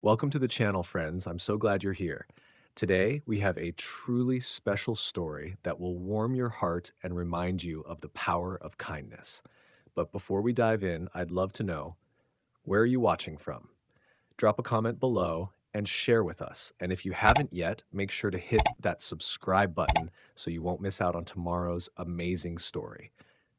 Welcome to the channel, friends. I'm so glad you're here. Today, we have a truly special story that will warm your heart and remind you of the power of kindness. But before we dive in, I'd love to know, where are you watching from? Drop a comment below and share with us. And if you haven't yet, make sure to hit that subscribe button so you won't miss out on tomorrow's amazing story.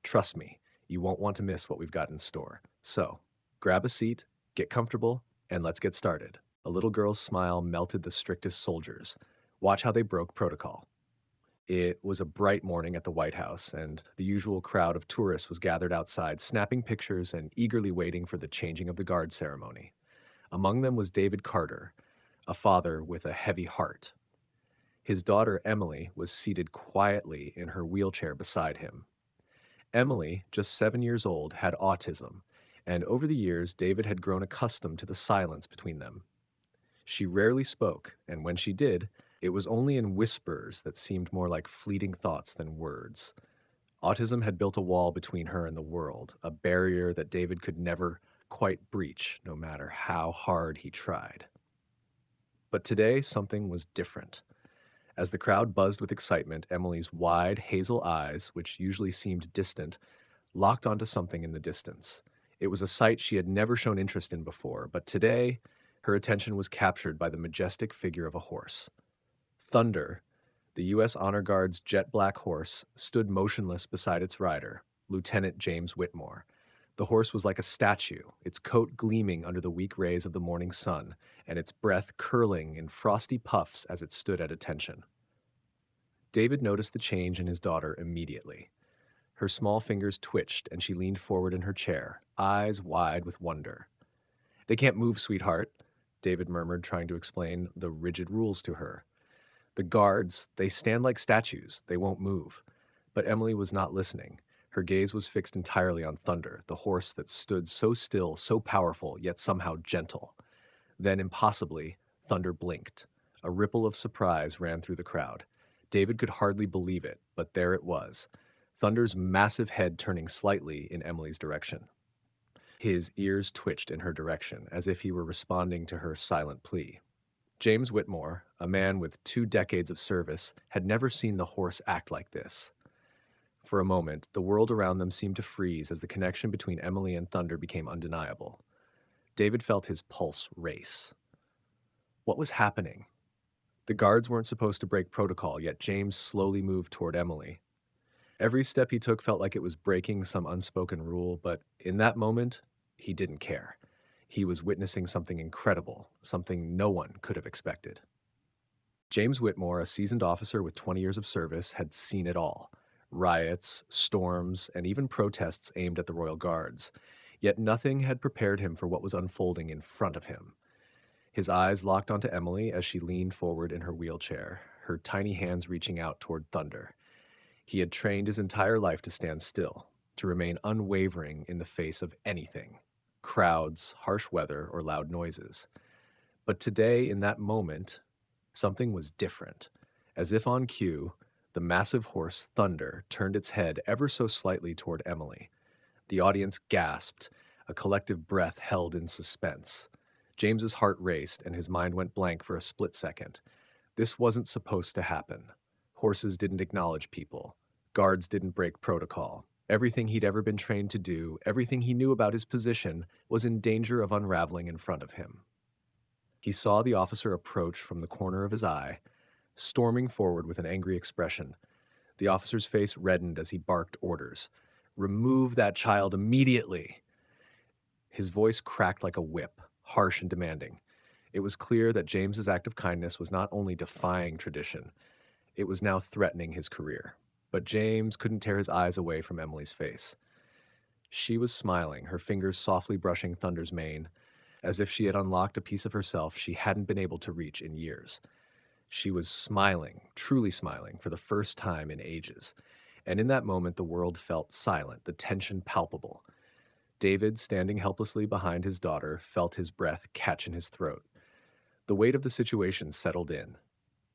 Trust me, you won't want to miss what we've got in store. So, grab a seat, get comfortable, and let's get started. A little girl's smile melted the strictest soldiers. Watch how they broke protocol. It was a bright morning at the White House, and the usual crowd of tourists was gathered outside, snapping pictures and eagerly waiting for the changing of the guard ceremony. Among them was David Carter, a father with a heavy heart. His daughter, Emily, was seated quietly in her wheelchair beside him. Emily, just 7 years old, had autism, and over the years, David had grown accustomed to the silence between them. She rarely spoke, and when she did, it was only in whispers that seemed more like fleeting thoughts than words. Autism had built a wall between her and the world, a barrier that David could never quite breach, no matter how hard he tried. But today, something was different. As the crowd buzzed with excitement, Emily's wide, hazel eyes, which usually seemed distant, locked onto something in the distance. It was a sight she had never shown interest in before, but today, her attention was captured by the majestic figure of a horse. Thunder, the U.S. Honor Guard's jet black horse, stood motionless beside its rider, Lieutenant James Whitmore. The horse was like a statue, its coat gleaming under the weak rays of the morning sun, and its breath curling in frosty puffs as it stood at attention. David noticed the change in his daughter immediately. Her small fingers twitched, and she leaned forward in her chair, eyes wide with wonder. "They can't move, sweetheart," David murmured, trying to explain the rigid rules to her. "The guards, they stand like statues. They won't move." But Emily was not listening. Her gaze was fixed entirely on Thunder, the horse that stood so still, so powerful, yet somehow gentle. Then, impossibly, Thunder blinked. A ripple of surprise ran through the crowd. David could hardly believe it, but there it was. Thunder's massive head turning slightly in Emily's direction. His ears twitched in her direction, as if he were responding to her silent plea. James Whitmore, a man with 2 decades of service, had never seen the horse act like this. For a moment, the world around them seemed to freeze as the connection between Emily and Thunder became undeniable. David felt his pulse race. What was happening? The guards weren't supposed to break protocol, yet James slowly moved toward Emily. Every step he took felt like it was breaking some unspoken rule, but in that moment, he didn't care. He was witnessing something incredible, something no one could have expected. James Whitmore, a seasoned officer with 20 years of service, had seen it all: riots, storms, and even protests aimed at the Royal Guards. Yet nothing had prepared him for what was unfolding in front of him. His eyes locked onto Emily as she leaned forward in her wheelchair, her tiny hands reaching out toward Thunder. He had trained his entire life to stand still, to remain unwavering in the face of anything: crowds, harsh weather, or loud noises. But today, in that moment, something was different. As if on cue, the massive horse Thunder turned its head ever so slightly toward Emily. The audience gasped, a collective breath held in suspense. James's heart raced and his mind went blank for a split second. This wasn't supposed to happen. Horses didn't acknowledge people. Guards didn't break protocol. Everything he'd ever been trained to do, everything he knew about his position, was in danger of unraveling in front of him. He saw the officer approach from the corner of his eye, storming forward with an angry expression. The officer's face reddened as he barked orders. "Remove that child immediately!" His voice cracked like a whip, harsh and demanding. It was clear that James's act of kindness was not only defying tradition, it was now threatening his career. But James couldn't tear his eyes away from Emily's face. She was smiling, her fingers softly brushing Thunder's mane, as if she had unlocked a piece of herself she hadn't been able to reach in years. She was smiling, truly smiling, for the first time in ages. And in that moment, the world felt silent, the tension palpable. David, standing helplessly behind his daughter, felt his breath catch in his throat. The weight of the situation settled in.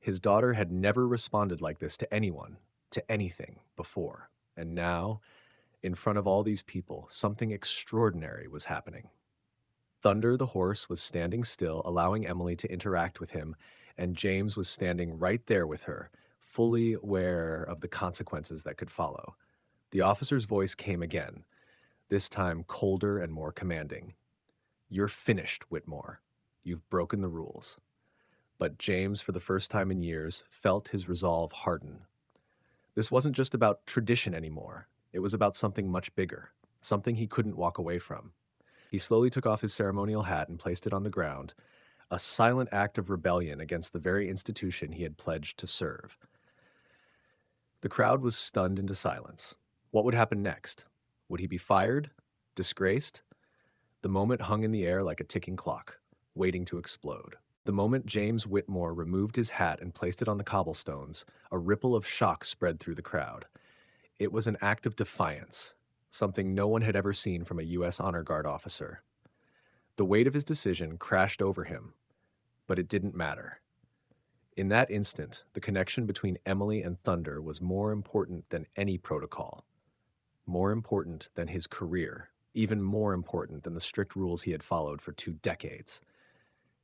His daughter had never responded like this to anyone, to anything, before. And now, in front of all these people, something extraordinary was happening. Thunder the horse was standing still, allowing Emily to interact with him, and James was standing right there with her, fully aware of the consequences that could follow. The officer's voice came again, this time colder and more commanding. "You're finished, Whitmore. You've broken the rules." But James, for the first time in years, felt his resolve harden. This wasn't just about tradition anymore. It was about something much bigger, something he couldn't walk away from. He slowly took off his ceremonial hat and placed it on the ground, a silent act of rebellion against the very institution he had pledged to serve. The crowd was stunned into silence. What would happen next? Would he be fired? Disgraced? The moment hung in the air like a ticking clock, waiting to explode. The moment James Whitmore removed his hat and placed it on the cobblestones, a ripple of shock spread through the crowd. It was an act of defiance, something no one had ever seen from a U.S. Honor Guard officer. The weight of his decision crashed over him, but it didn't matter. In that instant, the connection between Emily and Thunder was more important than any protocol, more important than his career, even more important than the strict rules he had followed for 2 decades.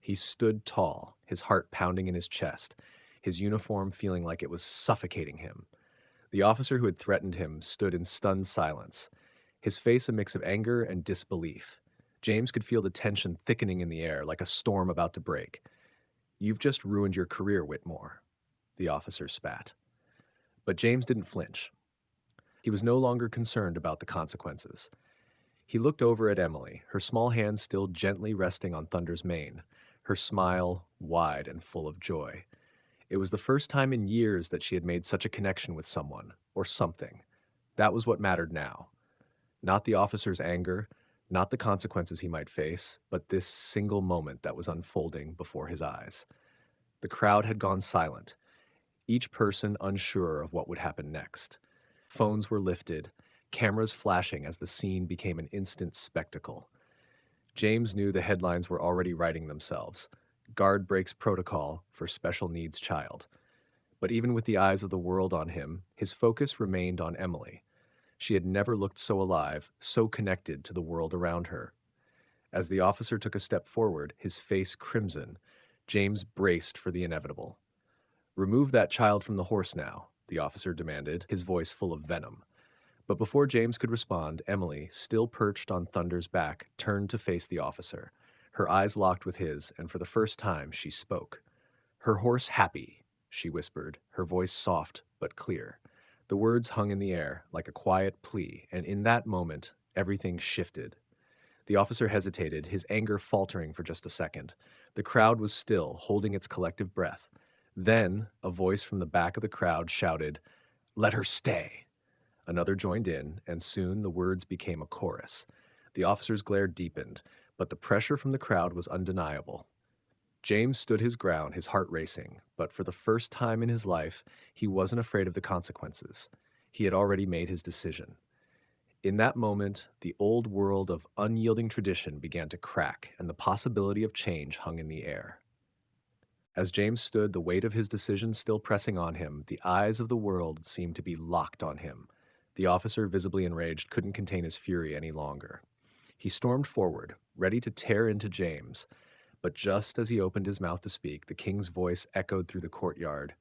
He stood tall, his heart pounding in his chest, his uniform feeling like it was suffocating him. The officer who had threatened him stood in stunned silence, his face a mix of anger and disbelief. James could feel the tension thickening in the air like a storm about to break. "You've just ruined your career, Whitmore," the officer spat. But James didn't flinch. He was no longer concerned about the consequences. He looked over at Emily, her small hand still gently resting on Thunder's mane, her smile wide and full of joy. It was the first time in years that she had made such a connection with someone, or something. That was what mattered now. Not the officer's anger, not the consequences he might face, but this single moment that was unfolding before his eyes. The crowd had gone silent, each person unsure of what would happen next. Phones were lifted, cameras flashing as the scene became an instant spectacle. James knew the headlines were already writing themselves. Guard breaks protocol for special needs child. But even with the eyes of the world on him, his focus remained on Emily. She had never looked so alive, so connected to the world around her. As the officer took a step forward, his face crimson, James braced for the inevitable. "Remove that child from the horse now," the officer demanded, his voice full of venom. But before James could respond, Emily, still perched on Thunder's back, turned to face the officer. Her eyes locked with his, and for the first time, she spoke. "Her horse happy," she whispered, her voice soft but clear. The words hung in the air like a quiet plea, and in that moment, everything shifted. The officer hesitated, his anger faltering for just a second. The crowd was still, holding its collective breath. Then, a voice from the back of the crowd shouted, "Let her stay." Another joined in, and soon the words became a chorus. The officer's glare deepened, but the pressure from the crowd was undeniable. James stood his ground, his heart racing, but for the first time in his life, he wasn't afraid of the consequences. He had already made his decision. In that moment, the old world of unyielding tradition began to crack, and the possibility of change hung in the air. As James stood, the weight of his decision still pressing on him, the eyes of the world seemed to be locked on him. The officer, visibly enraged, couldn't contain his fury any longer. He stormed forward, ready to tear into James, but just as he opened his mouth to speak, the king's voice echoed through the courtyard,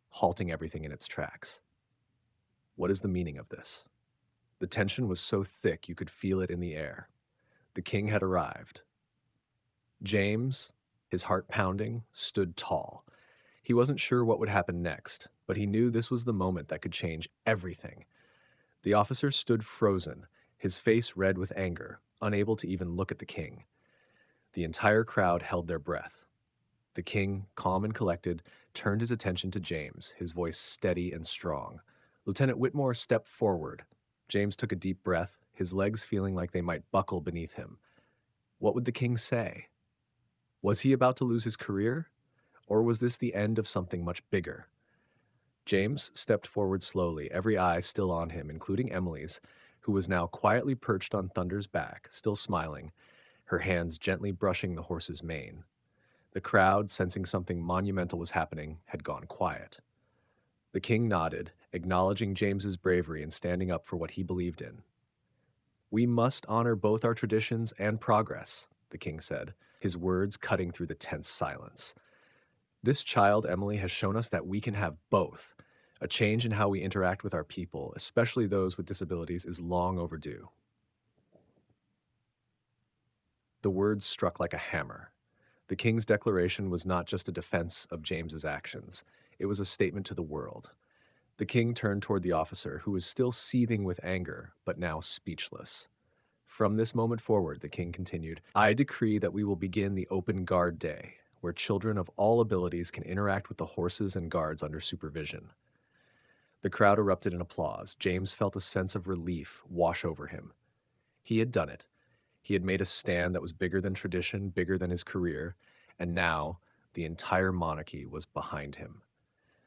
halting everything in its tracks. "What is the meaning of this?" The tension was so thick you could feel it in the air. The king had arrived. James, his heart pounding, stood tall. He wasn't sure what would happen next, but he knew this was the moment that could change everything. The officer stood frozen, his face red with anger, unable to even look at the king. The entire crowd held their breath. The king, calm and collected, turned his attention to James, his voice steady and strong. Lieutenant Whitmore stepped forward. James took a deep breath, his legs feeling like they might buckle beneath him. What would the king say? Was he about to lose his career? Or was this the end of something much bigger? James stepped forward slowly, every eye still on him, including Emily's, who was now quietly perched on Thunder's back, still smiling, her hands gently brushing the horse's mane. The crowd, sensing something monumental was happening, had gone quiet. The king nodded, acknowledging James's bravery and standing up for what he believed in. "We must honor both our traditions and progress," the king said, his words cutting through the tense silence. This child, Emily, has shown us that we can have both. A change in how we interact with our people, especially those with disabilities, is long overdue. The words struck like a hammer. The king's declaration was not just a defense of James's actions, it was a statement to the world. The king turned toward the officer, who was still seething with anger, but now speechless. From this moment forward, the king continued, I decree that we will begin the open guard day, where children of all abilities can interact with the horses and guards under supervision. The crowd erupted in applause. James felt a sense of relief wash over him. He had done it. He had made a stand that was bigger than tradition, bigger than his career, and now the entire monarchy was behind him.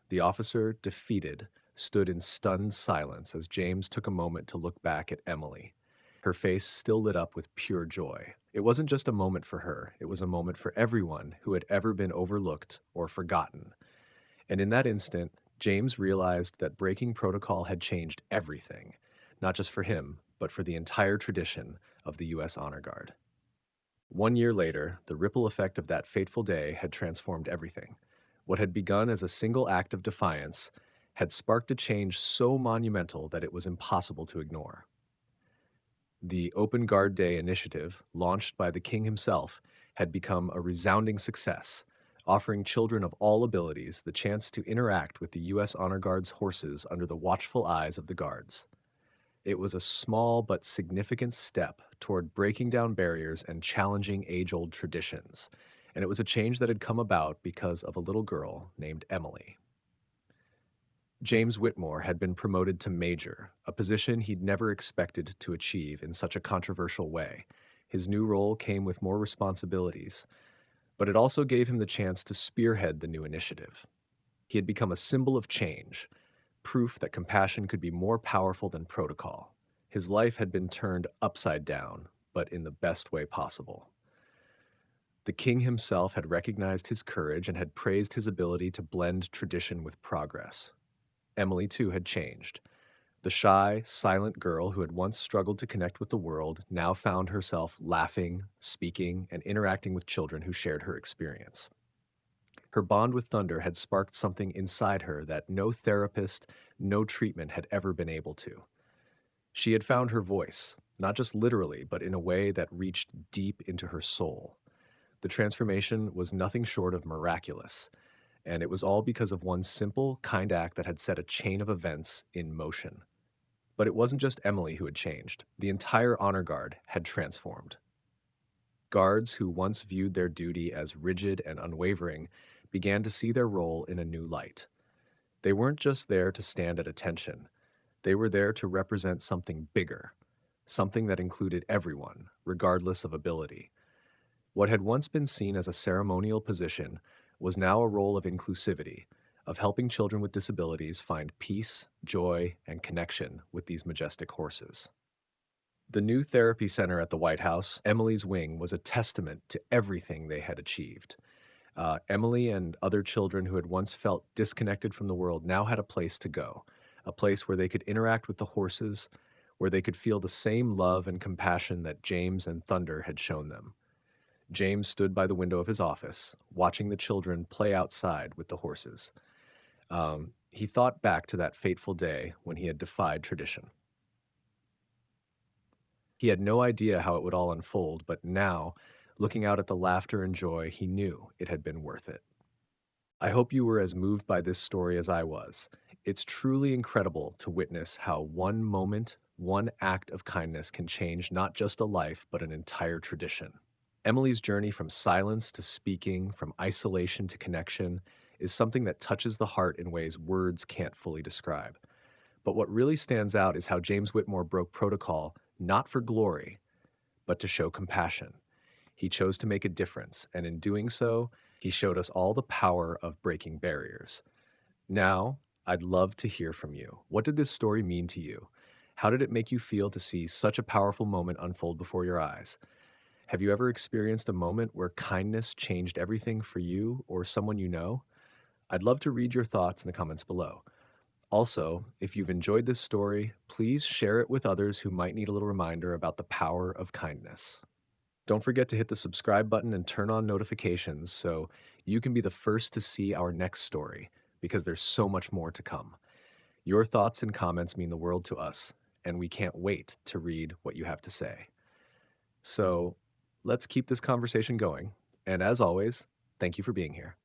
The officer, defeated, stood in stunned silence as James took a moment to look back at Emily, her face still lit up with pure joy. It wasn't just a moment for her, it was a moment for everyone who had ever been overlooked or forgotten. And in that instant, James realized that breaking protocol had changed everything, not just for him, but for the entire tradition of the U.S. Honor Guard. 1 year later, the ripple effect of that fateful day had transformed everything. What had begun as a single act of defiance had sparked a change so monumental that it was impossible to ignore. The Open Guard Day initiative, launched by the king himself, had become a resounding success, offering children of all abilities the chance to interact with the U.S. Honor Guard's horses under the watchful eyes of the guards. It was a small but significant step toward breaking down barriers and challenging age-old traditions, and it was a change that had come about because of a little girl named Emily. James Whitmore had been promoted to major, a position he'd never expected to achieve in such a controversial way. His new role came with more responsibilities, but it also gave him the chance to spearhead the new initiative. He had become a symbol of change, proof that compassion could be more powerful than protocol. His life had been turned upside down, but in the best way possible. The king himself had recognized his courage and had praised his ability to blend tradition with progress. Emily, too, had changed. The shy, silent girl who had once struggled to connect with the world now found herself laughing, speaking, and interacting with children who shared her experience. Her bond with Thunder had sparked something inside her that no therapist, no treatment had ever been able to. She had found her voice, not just literally, but in a way that reached deep into her soul. The transformation was nothing short of miraculous, and it was all because of one simple, kind act that had set a chain of events in motion. But it wasn't just Emily who had changed. The entire honor guard had transformed. Guards who once viewed their duty as rigid and unwavering began to see their role in a new light. They weren't just there to stand at attention. They were there to represent something bigger, something that included everyone, regardless of ability. What had once been seen as a ceremonial position was now a role of inclusivity, of helping children with disabilities find peace, joy, and connection with these majestic horses. The new therapy center at the White House, Emily's Wing, was a testament to everything they had achieved. Emily and other children who had once felt disconnected from the world now had a place to go, a place where they could interact with the horses, where they could feel the same love and compassion that James and Thunder had shown them. James stood by the window of his office, watching the children play outside with the horses. He thought back to that fateful day when he had defied tradition. He had no idea how it would all unfold, but now, looking out at the laughter and joy, he knew it had been worth it. I hope you were as moved by this story as I was. It's truly incredible to witness how one moment, one act of kindness can change not just a life, but an entire tradition. Emily's journey from silence to speaking, from isolation to connection, is something that touches the heart in ways words can't fully describe. But what really stands out is how James Whitmore broke protocol not for glory, but to show compassion. He chose to make a difference, and in doing so, he showed us all the power of breaking barriers. Now, I'd love to hear from you. What did this story mean to you? How did it make you feel to see such a powerful moment unfold before your eyes? Have you ever experienced a moment where kindness changed everything for you or someone you know? I'd love to read your thoughts in the comments below. Also, if you've enjoyed this story, please share it with others who might need a little reminder about the power of kindness. Don't forget to hit the subscribe button and turn on notifications so you can be the first to see our next story because there's so much more to come. Your thoughts and comments mean the world to us, and we can't wait to read what you have to say. So let's keep this conversation going. And as always, thank you for being here.